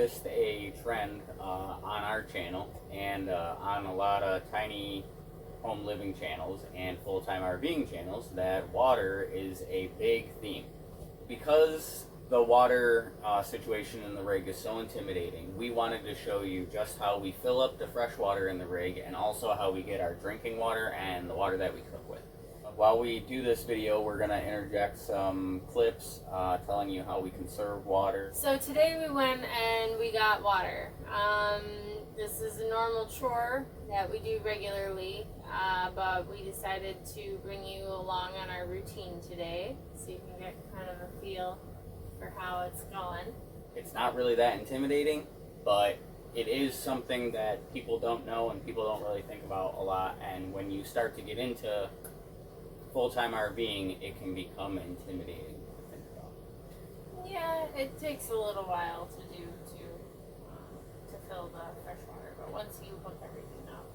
noticed a trend on our channel and on a lot of tiny home living channels and full-time RVing channels that water is a big theme. Because the water situation in the rig is so intimidating, we wanted to show you just how we fill up the fresh water in the rig and also how we get our drinking water and the water that we cook with. While we do this video, we're going to interject some clips telling you how we conserve water. So today we went and we got water. This is a normal chore that we do regularly, but we decided to bring you along on our routine today so you can get kind of a feel for how it's going. It's not really that intimidating, but it is something that people don't know and people don't really think about a lot, and when you start to get into full-time RVing, it can become intimidating to think about. Yeah, it takes a little while to do to fill the fresh water, but once you hook everything up,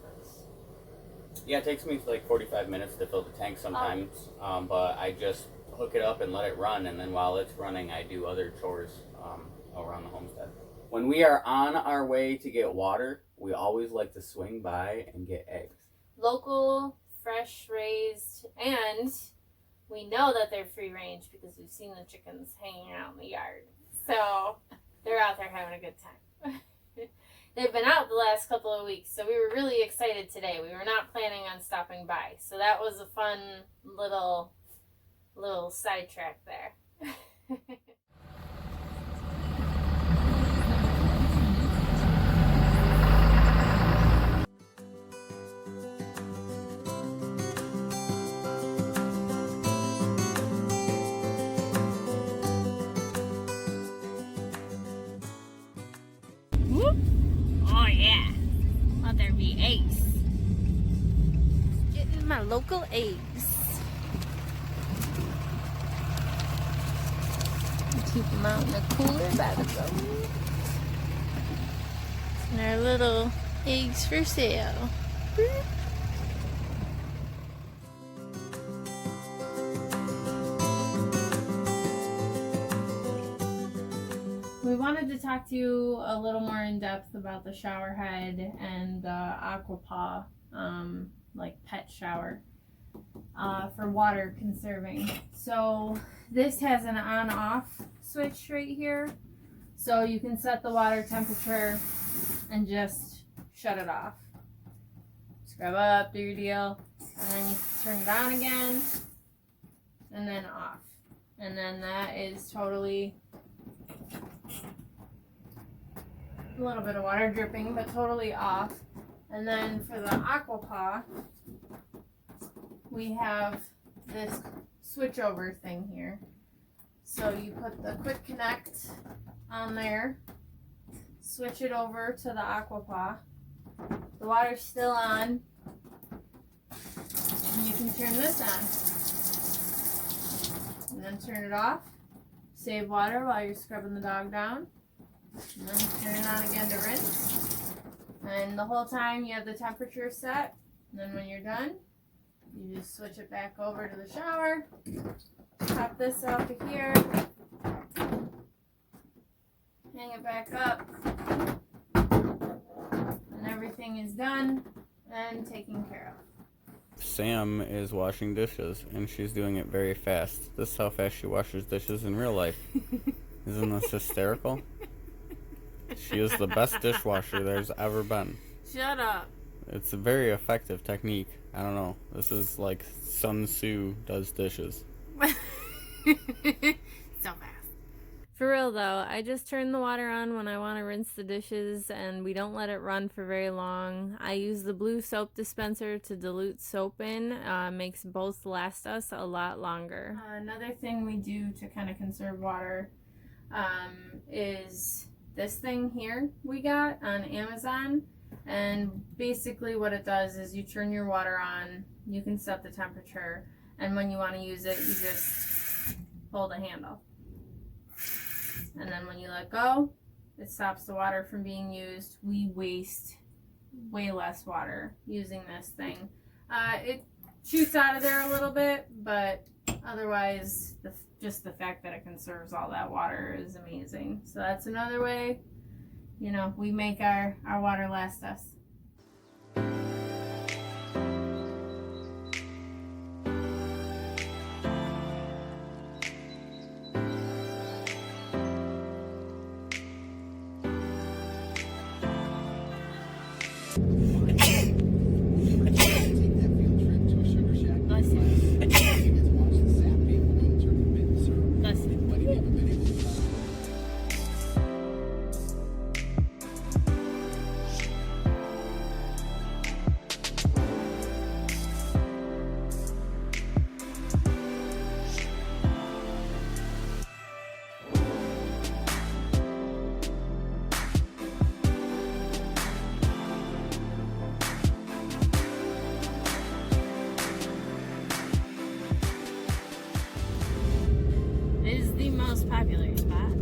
yeah, it takes me like 45 minutes to fill the tank sometimes, but I just hook it up and let it run, and then while it's running, I do other chores around the homestead. When we are on our way to get water, we always like to swing by and get eggs. Local, fresh raised, and we know that they're free range because we've seen the chickens hanging out in the yard. So they're out there having a good time. They've been out the last couple of weeks, so we were really excited today. We were not planning on stopping by, so that was a fun little sidetrack there. Oh yeah, let there be eggs. Getting my local eggs. Keep them out in the cooler by the road. And our little eggs for sale. We wanted to talk to you a little more in depth about the shower head and the AquaPaw, like pet shower, for water conserving. So this has an on-off switch right here, so you can set the water temperature and just shut it off. Scrub up, do your deal, and then you turn it on again, and then off. And then that is totally a little bit of water dripping, but totally off. And then for the AquaPaw, we have this switch over thing here. So you put the quick connect on there, switch it over to the AquaPaw. The water's still on, and you can turn this on. And then turn it off, save water while you're scrubbing the dog down. And then turn it on again to rinse. And the whole time you have the temperature set. And then when you're done, you just switch it back over to the shower. Pop this off of here. Hang it back up. And everything is done and taken care of. Sam is washing dishes, and she's doing it very fast. This is how fast she washes dishes in real life. Isn't this hysterical? She is the best dishwasher there's ever been. Shut up. It's a very effective technique. I don't know. This is like Sun Tzu does dishes. So fast. For real though, I just turn the water on when I want to rinse the dishes, and we don't let it run for very long. I use the blue soap dispenser to dilute soap in. Makes both last us a lot longer. Another thing we do to kind of conserve water is this thing here we got on Amazon. And basically what it does is you turn your water on, you can set the temperature, and when you want to use it, you just pull the handle. And then when you let go, it stops the water from being used. We waste way less water using this thing. It shoots out of there a little bit, but otherwise, just the fact that it conserves all that water is amazing. So that's another way you know, we make our water last us. Is the most popular spot,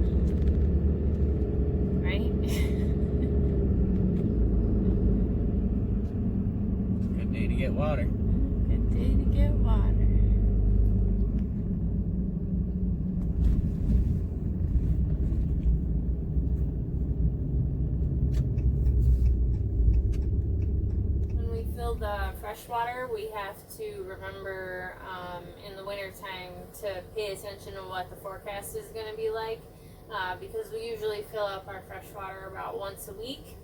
right? Good day to get water. Good day to get water. When we fill the fresh water, we have to remember in the wintertime to pay attention to what the forecast is going to be like, because we usually fill up our fresh water about once a week.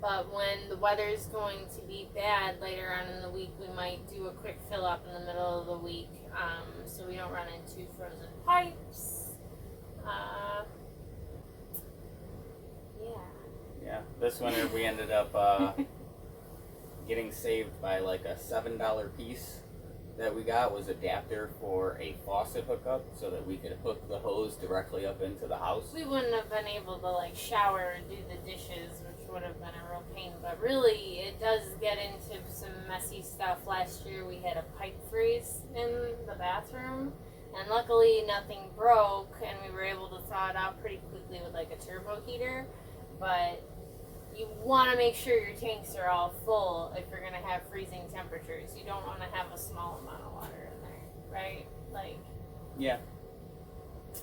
But when the weather is going to be bad later on in the week, we might do a quick fill up in the middle of the week, so we don't run into frozen pipes. Yeah, this winter we ended up getting saved by like a $7 piece that we got was adapter for a faucet hookup so that we could hook the hose directly up into the house. We wouldn't have been able to like shower and do the dishes, which would have been a real pain, but really it does get into some messy stuff. Last year we had a pipe freeze in the bathroom, and luckily nothing broke, and we were able to thaw it out pretty quickly with like a turbo heater. But you want to make sure your tanks are all full if you're going to have freezing temperatures. You don't want to have a small amount of water in there, right? Like, yeah,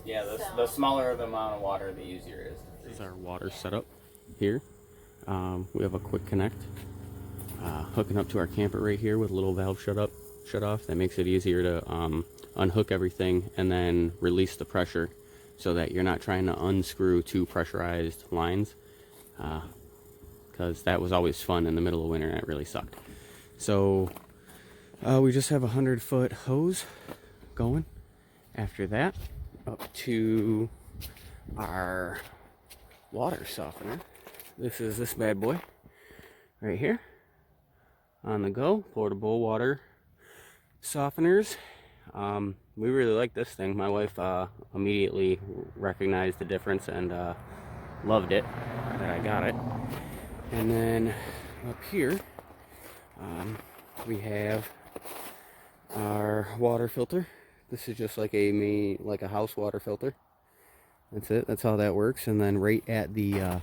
the smaller the amount of water, the easier it is. This is our water setup here. We have a quick connect hooking up to our camper right here with a little valve shut off. That makes it easier to unhook everything and then release the pressure so that you're not trying to unscrew two pressurized lines, because that was always fun in the middle of winter and it really sucked. So we just have a 100-foot hose going after that up to our water softener. This is this bad boy right here, on the go, portable water softeners. We really like this thing. My wife immediately recognized the difference and loved it that I got it. And then up here we have our water filter. This is just like a house water filter. That's it. That's how that works. And then right at the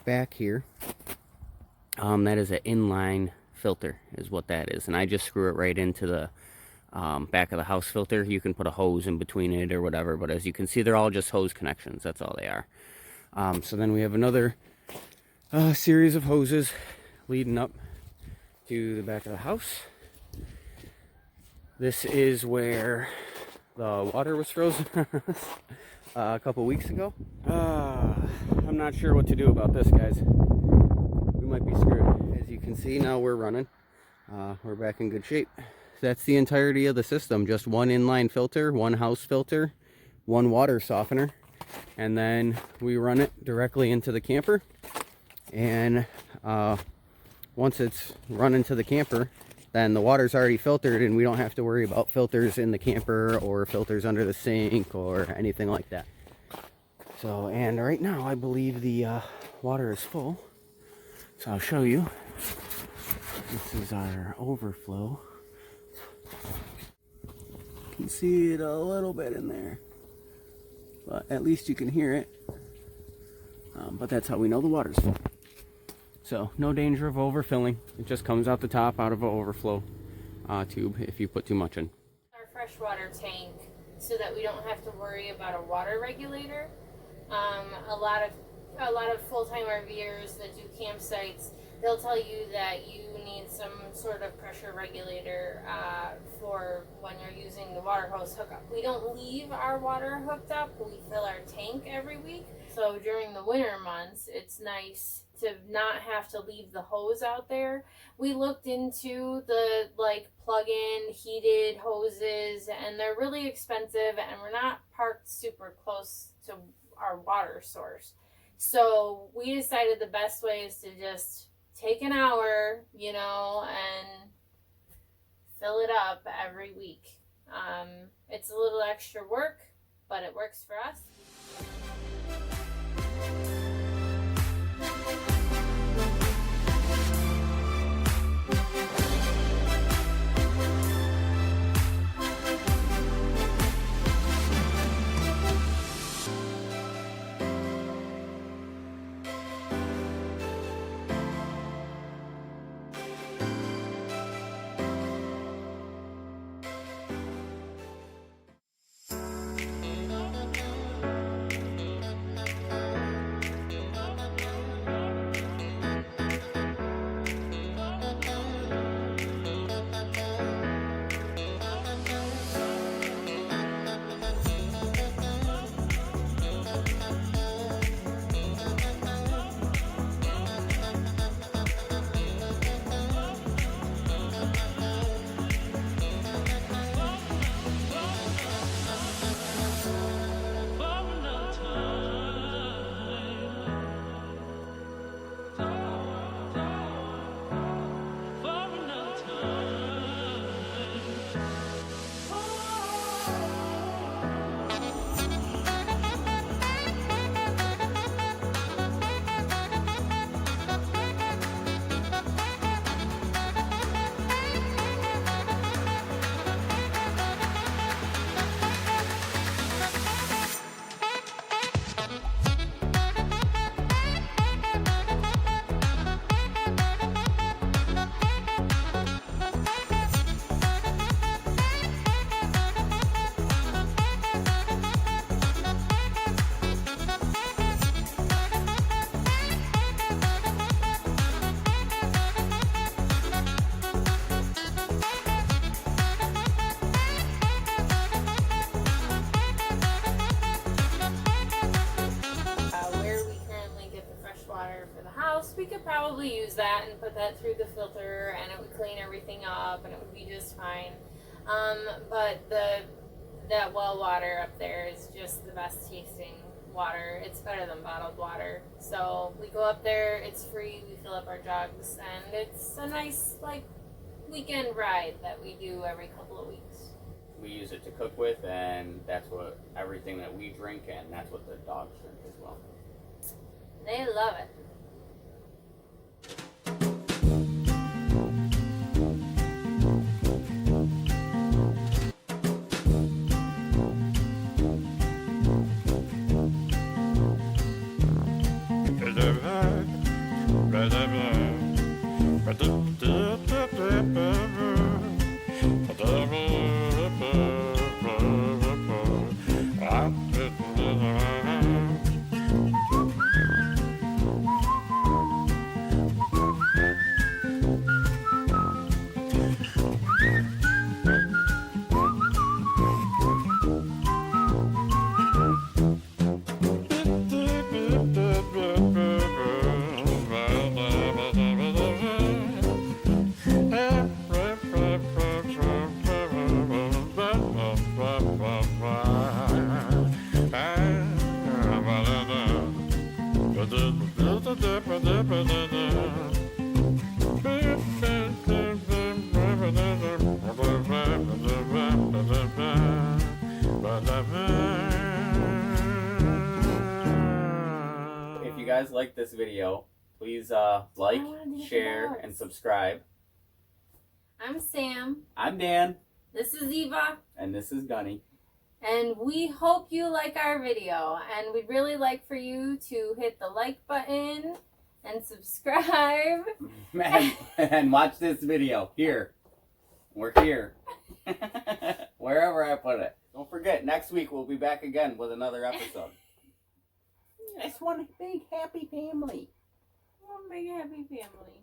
back here, that is an inline filter is what that is. And I just screw it right into the back of the house filter. You can put a hose in between it or whatever, but as you can see, they're all just hose connections. That's all they are. So then we have another series of hoses leading up to the back of the house. This is where the water was frozen a couple weeks ago. I'm not sure what to do about this, guys. We might be screwed. As you can see, now we're running. We're back in good shape. That's the entirety of the system. Just one inline filter, one house filter, one water softener, and then we run it directly into the camper. And once it's run into the camper, then the water's already filtered and we don't have to worry about filters in the camper or filters under the sink or anything like that. So, and right now I believe the water is full. So I'll show you. This is our overflow. You can see it a little bit in there, but at least you can hear it. But that's how we know the water's full. So no danger of overfilling. It just comes out the top out of an overflow tube if you put too much in. our freshwater tank so that we don't have to worry about a water regulator. A lot of a lot of full-time RVers that do campsites, they'll tell you that you need some sort of pressure regulator for when you're using the water hose hookup. We don't leave our water hooked up. We fill our tank every week. So during the winter months, it's nice to not have to leave the hose out there. We looked into the like plug-in heated hoses, and they're really expensive, and we're not parked super close to our water source. So we decided the best way is to just take an hour, you know, and fill it up every week. It's a little extra work, but it works for us. We could probably use that and put that through the filter, and it would clean everything up, and it would be just fine. But that well water up there is just the best tasting water. It's better than bottled water. So we go up there, it's free, we fill up our jugs, and it's a nice like weekend ride that we do every couple of weeks. We use it to cook with, and that's what everything that we drink, and that's what the dogs drink as well. They love it. If you guys like this video, please like, share, and subscribe. I'm Sam. I'm Dan. This is Eva. And this is Gunny. And we hope you like our video. And we'd really like for you to hit the like button and subscribe. and watch this video. Here. We're here. Wherever I put it. Don't forget, next week we'll be back again with another episode. one big happy family. One big happy family.